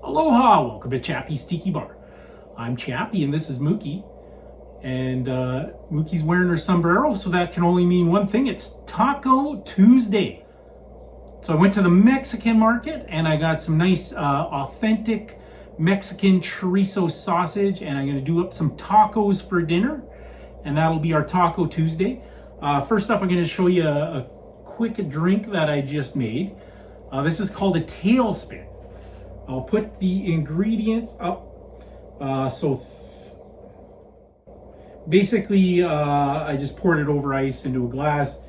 Aloha! Welcome to Chappie's Tiki Bar. I'm Chappie and this is Mookie. And Mookie's wearing her sombrero, so that can only mean one thing. It's Taco Tuesday. So I went to the Mexican market and I got some nice authentic Mexican chorizo sausage, and I'm going to do up some tacos for dinner, and that'll be our Taco Tuesday. First up, I'm going to show you a quick drink that I just made. This is called a tailspin. I'll put the ingredients up. Basically, I just poured it over ice into a glass.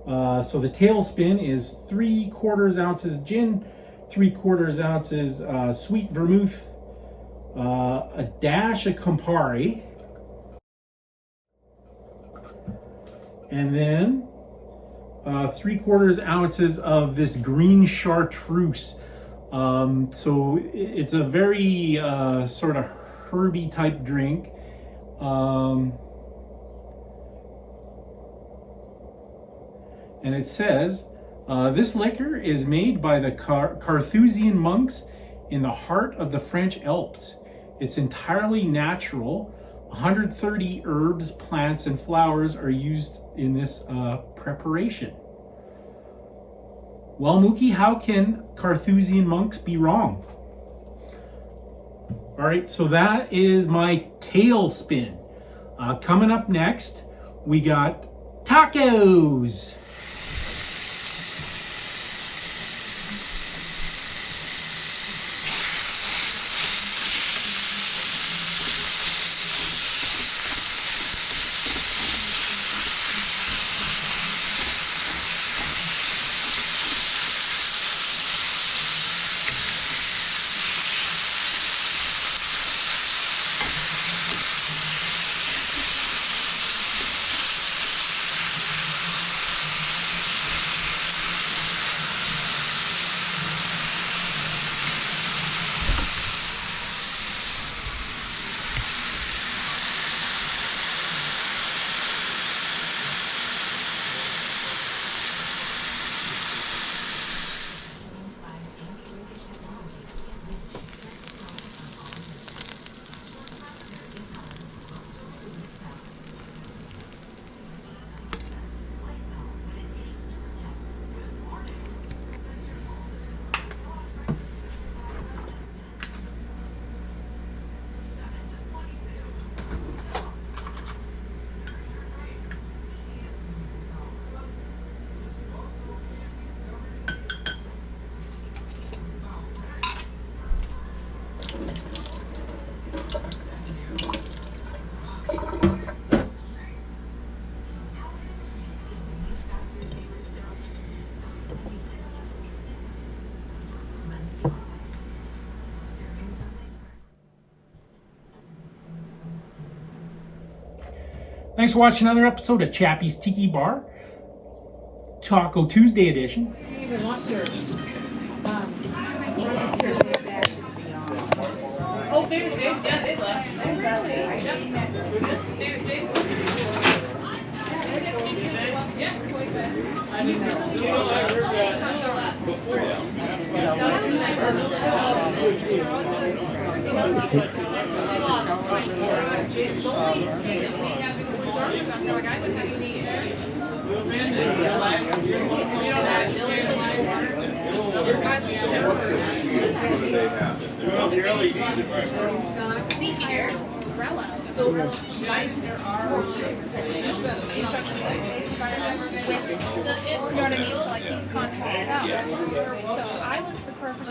So the tailspin is 3/4 ounces gin, 3/4 ounces sweet vermouth, a dash of Campari, and then 3/4 ounces of this Green Chartreuse. So it's a very sort of herby type drink. And it says, this liquor is made by the Carthusian monks in the heart of the French Alps. It's entirely natural. 130 herbs, plants, and flowers are used in this preparation. Well, Mookie, how can Carthusian monks be wrong? All right, so that is my tailspin. Coming up next, we got tacos. Thanks for watching another episode of Chappie's Tiki Bar, Taco Tuesday edition. Oh, there's yeah, they left. So I was the perfect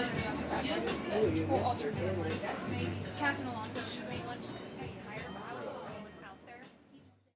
Captain Alonso.